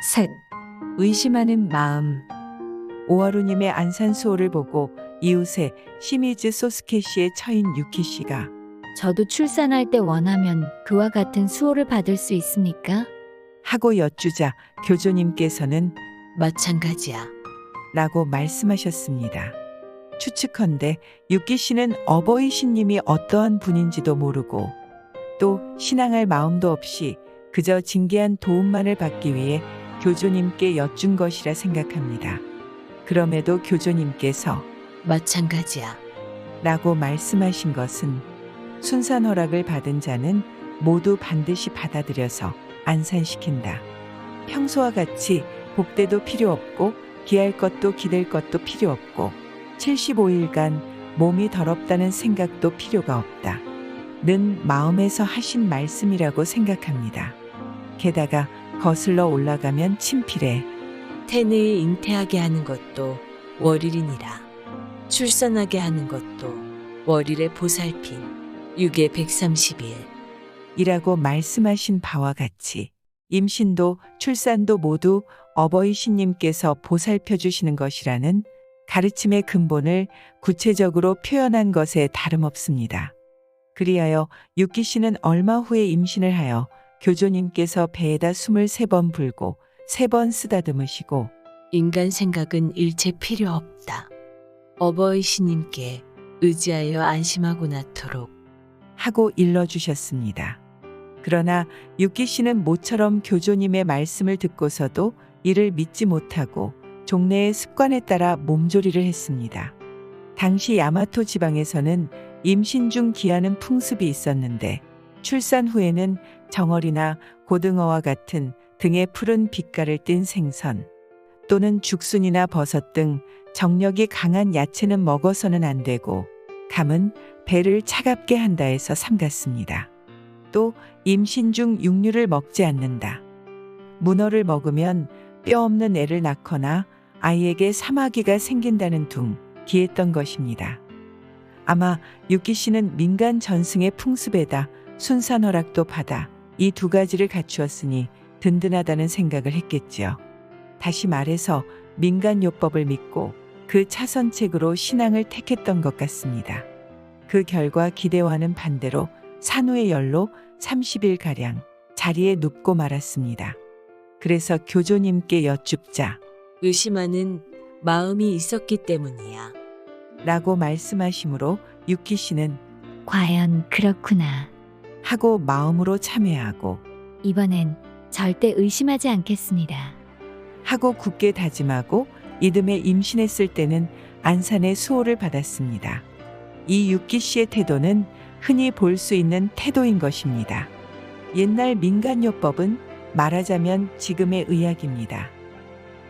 셋. 의심하는 마음. 오하루님의 안산 수호를 보고 이웃의 시미즈 소스케시에 처인 유키 씨가 저도 출산할 때 원하면 그와 같은 수호를 받을 수 있습니까? 하고 여쭈자 교조님께서는 마찬가지야. 라고 말씀하셨습니다. 추측컨대 유키 씨는 어버이 신님이 어떠한 분인지도 모르고 또 신앙할 마음도 없이 그저 징계한 도움만을 받기 위해 교조님께 여쭌 것이라 생각합니다. 그럼에도 교조님께서 마찬가지야. 라고 말씀하신 것은 순산 허락을 받은 자는 모두 반드시 받아들여서 안산시킨다. 평소와 같이 복대도 필요 없고 기할 것도 기댈 것도 필요 없고 75일간 몸이 더럽다는 생각도 필요가 없다. 는 마음에서 하신 말씀이라고 생각합니다. 게다가 거슬러 올라가면 친필에 태네에 잉태하게 하는 것도 월일이니라. 출산하게 하는 것도 월일에 보살핀 육에 130일. 이라고 말씀하신 바와 같이 임신도 출산도 모두 어버이 신님께서 보살펴 주시는 것이라는 가르침의 근본을 구체적으로 표현한 것에 다름없습니다. 그리하여 유키 씨는 얼마 후에 임신을 하여 교조님께서 배에다 숨을 3번 불고 3번 쓰다듬으시고 인간 생각은 일체 필요 없다. 어버이 신님께 의지하여 안심하고 낳도록. 하고 일러주셨습니다. 그러나 유키 씨는 모처럼 교조님의 말씀을 듣고서도 이를 믿지 못하고 종래의 습관에 따라 몸조리를 했습니다. 당시 야마토 지방에서는 임신 중 기하는 풍습이 있었는데 출산 후에는 정어리나 고등어와 같은 등에 푸른 빛깔을 띤 생선 또는 죽순이나 버섯 등 정력이 강한 야채는 먹어서는 안 되고 감은 배를 차갑게 한다 해서 삼갔습니다. 또 임신 중 육류를 먹지 않는다. 문어를 먹으면 뼈 없는 애를 낳거나 아이에게 사마귀가 생긴다는 둥 기했던 것입니다. 아마 유키 씨는 민간 전승의 풍습에다 순산 허락도 받아 이 2가지를 갖추었으니 든든하다는 생각을 했겠지요. 다시 말해서 민간 요법을 믿고 그 차선책으로 신앙을 택했던 것 같습니다. 그 결과 기대와는 반대로 산후의 열로 30일가량 자리에 눕고 말았습니다. 그래서 교조님께 여쭙자 의심하는 마음이 있었기 때문이야. 라고 말씀하시므로 유키 씨는 과연 그렇구나. 하고 마음으로 참회하고 이번엔 절대 의심하지 않겠습니다. 하고 굳게 다짐하고 이듬해 임신했을 때는 안산의 수호를 받았습니다. 이 유키 씨의 태도는 흔히 볼 수 있는 태도인 것입니다. 옛날 민간요법은 말하자면 지금의 의학입니다.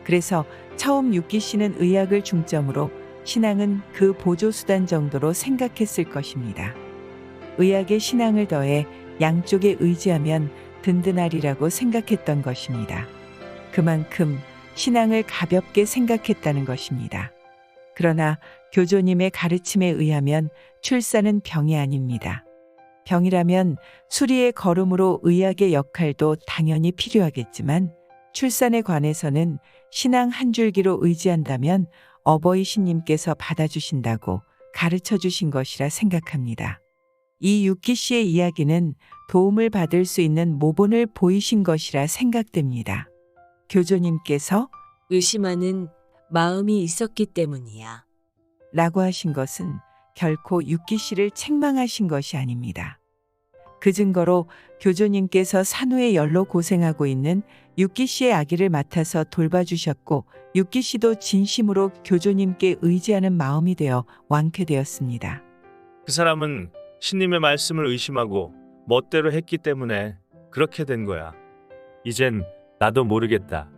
그래서 처음 유키 씨는 의학을 중점으로 신앙은 그 보조수단 정도로 생각했을 것입니다. 의학에 신앙을 더해 양쪽에 의지하면 든든하리라고 생각했던 것입니다. 그만큼 신앙을 가볍게 생각했다는 것입니다. 그러나 교조님의 가르침에 의하면 출산은 병이 아닙니다. 병이라면 수리의 걸음으로 의학의 역할도 당연히 필요하겠지만 출산에 관해서는 신앙 한 줄기로 의지한다면 어버이 신님께서 받아주신다고 가르쳐 주신 것이라 생각합니다. 이 유키 씨의 이야기는 도움을 받을 수 있는 모본을 보이신 것이라 생각됩니다. 교조님께서 의심하는 마음이 있었기 때문이야. 라고 하신 것은 결코 유키 씨를 책망하신 것이 아닙니다. 그 증거로 교조님께서 산후의 열로 고생하고 있는 유키 씨의 아기를 맡아서 돌봐주셨고 유키 씨도 진심으로 교조님께 의지하는 마음이 되어 완쾌되었습니다. 그 사람은 신님의 말씀을 의심하고 멋대로 했기 때문에 그렇게 된 거야. 이젠 나도 모르겠다.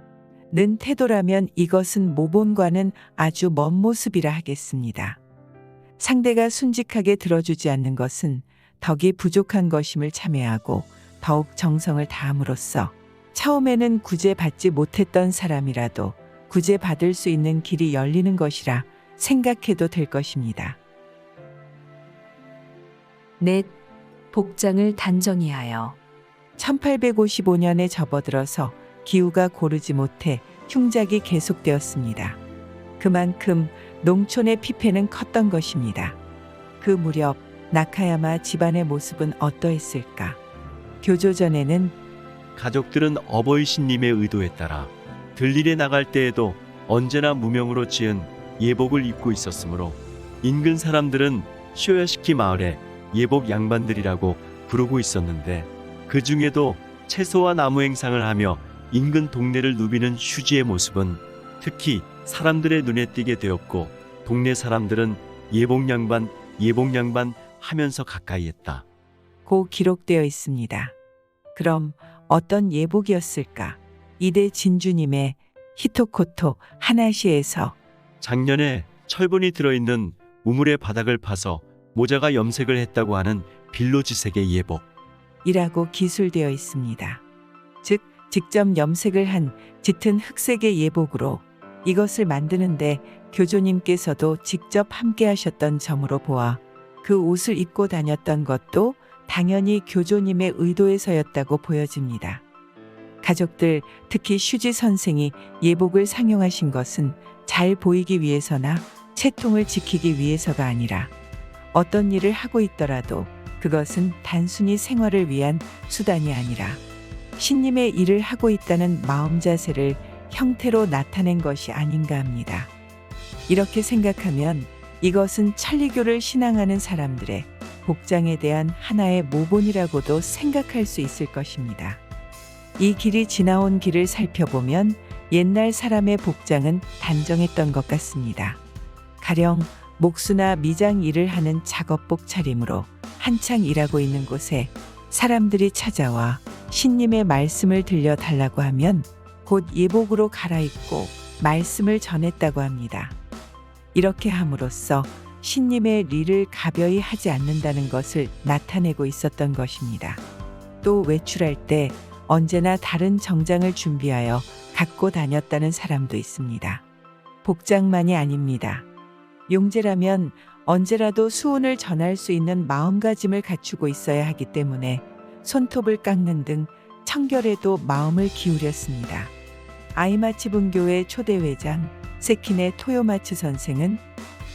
는 태도라면 이것은 모본과는 아주 먼 모습이라 하겠습니다. 상대가 순직하게 들어주지 않는 것은 덕이 부족한 것임을 참회하고 더욱 정성을 다함으로써 처음에는 구제받지 못했던 사람이라도 구제받을 수 있는 길이 열리는 것이라 생각해도 될 것입니다. 넷. 복장을 단정히 하여. 1855년에 접어들어서 기후가 고르지 못해 흉작이 계속되었습니다. 그만큼 농촌의 피폐는 컸던 것입니다. 그 무렵 나카야마 집안의 모습은 어떠했을까? 교조 전에는 가족들은 어버이 신님의 의도에 따라 들일에 나갈 때에도 언제나 무명으로 지은 예복을 입고 있었으므로 인근 사람들은 쇼야시키 마을의 예복 양반들이라고 부르고 있었는데, 그 중에도 채소와 나무 행상을 하며 인근 동네를 누비는 휴지의 모습은 특히 사람들의 눈에 띄게 되었고, 동네 사람들은 예복 양반 하면서 가까이 했다. 고 기록되어 있습니다. 그럼 어떤 예복이었을까? 이대 진주님의 히토코토 하나시에서 작년에 철분이 들어있는 우물의 바닥을 파서 모자가 염색을 했다고 하는 빌로지색의 예복. 이라고 기술되어 있습니다. 즉, 직접 염색을 한 짙은 흑색의 예복으로 이것을 만드는데 교조님께서도 직접 함께 하셨던 점으로 보아 그 옷을 입고 다녔던 것도 당연히 교조님의 의도에서였다고 보여집니다. 가족들, 특히 슈지 선생이 예복을 상용하신 것은 잘 보이기 위해서나 채통을 지키기 위해서가 아니라 어떤 일을 하고 있더라도 그것은 단순히 생활을 위한 수단이 아니라 신님의 일을 하고 있다는 마음 자세를 형태로 나타낸 것이 아닌가 합니다. 이렇게 생각하면 이것은 천리교를 신앙하는 사람들의 복장에 대한 하나의 모본이라고도 생각할 수 있을 것입니다. 이 길이 지나온 길을 살펴보면 옛날 사람의 복장은 단정했던 것 같습니다. 가령 목수나 미장 일을 하는 작업복 차림으로 한창 일하고 있는 곳에 사람들이 찾아와 신님의 말씀을 들려달라고 하면 곧 예복으로 갈아입고 말씀을 전했다고 합니다. 이렇게 함으로써 신님의 리를 가벼이 하지 않는다는 것을 나타내고 있었던 것입니다. 또 외출할 때 언제나 다른 정장을 준비하여 갖고 다녔다는 사람도 있습니다. 복장만이 아닙니다. 용제라면 언제라도 수운을 전할 수 있는 마음가짐을 갖추고 있어야 하기 때문에 손톱을 깎는 등 청결에도 마음을 기울였습니다. 아이마치 분교의 초대회장 세키네 토요마츠 선생은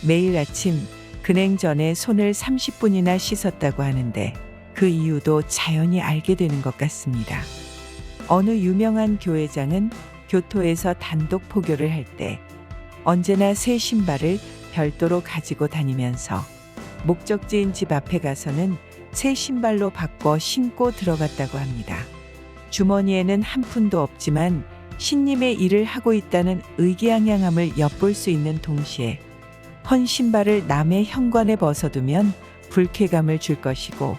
매일 아침 근행 전에 손을 30분이나 씻었다고 하는데 그 이유도 자연히 알게 되는 것 같습니다. 어느 유명한 교회장은 교토에서 단독 포교를 할 때 언제나 새 신발을 별도로 가지고 다니면서 목적지인 집 앞에 가서는 새 신발로 바꿔 신고 들어갔다고 합니다. 주머니에는 한 푼도 없지만 신님의 일을 하고 있다는 의기양양함을 엿볼 수 있는 동시에 헌 신발을 남의 현관에 벗어두면 불쾌감을 줄 것이고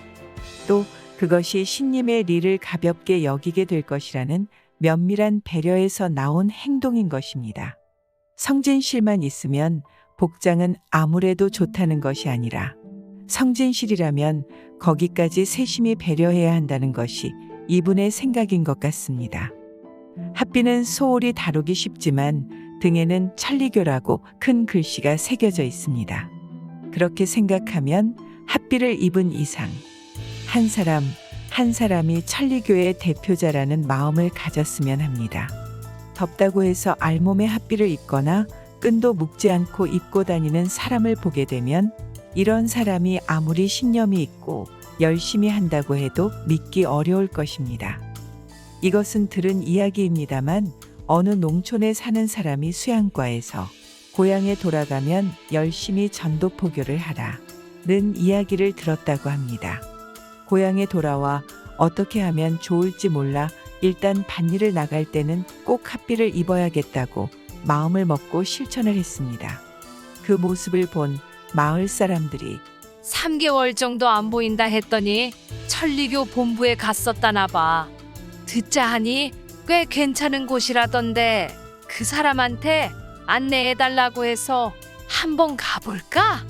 또 그것이 신님의 리를 가볍게 여기게 될 것이라는 면밀한 배려에서 나온 행동인 것입니다. 성진실만 있으면 복장은 아무래도 좋다는 것이 아니라 성진실이라면 거기까지 세심히 배려해야 한다는 것이 이분의 생각인 것 같습니다. 핫비는 소홀히 다루기 쉽지만 등에는 천리교라고 큰 글씨가 새겨져 있습니다. 그렇게 생각하면 핫비를 입은 이상 한 사람 한 사람이 천리교의 대표자라는 마음을 가졌으면 합니다. 덥다고 해서 알몸에 핫비를 입거나 끈도 묶지 않고 입고 다니는 사람을 보게 되면 이런 사람이 아무리 신념이 있고 열심히 한다고 해도 믿기 어려울 것입니다. 이것은 들은 이야기입니다만 어느 농촌에 사는 사람이 수양과에서 고향에 돌아가면 열심히 전도포교를 하라는 이야기를 들었다고 합니다. 고향에 돌아와 어떻게 하면 좋을지 몰라 일단 밭일을 나갈 때는 꼭 핫비를 입어야겠다고 마음을 먹고 실천을 했습니다. 그 모습을 본 마을 사람들이 3개월 정도 안 보인다 했더니 천리교 본부에 갔었다나 봐. 듣자 하니 꽤 괜찮은 곳이라던데 그 사람한테 안내해달라고 해서 한번 가볼까?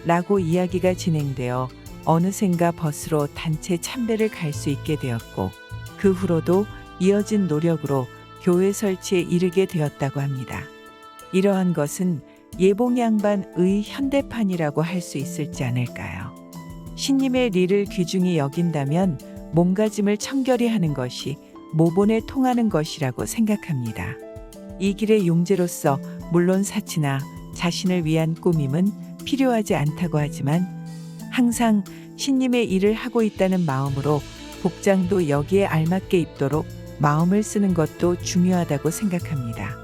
라고 이야기가 진행되어 어느샌가 버스로 단체 참배를 갈 수 있게 되었고 그 후로도 이어진 노력으로 교회 설치에 이르게 되었다고 합니다. 이러한 것은 예봉양반의 현대판이라고 할 수 있을지 않을까요? 신님의 리를 귀중히 여긴다면 몸가짐을 청결히 하는 것이 모본에 통하는 것이라고 생각합니다. 이 길의 용제로서 물론 사치나 자신을 위한 꾸밈은 필요하지 않다고 하지만 항상 신님의 일을 하고 있다는 마음으로 복장도 여기에 알맞게 입도록 마음을 쓰는 것도 중요하다고 생각합니다.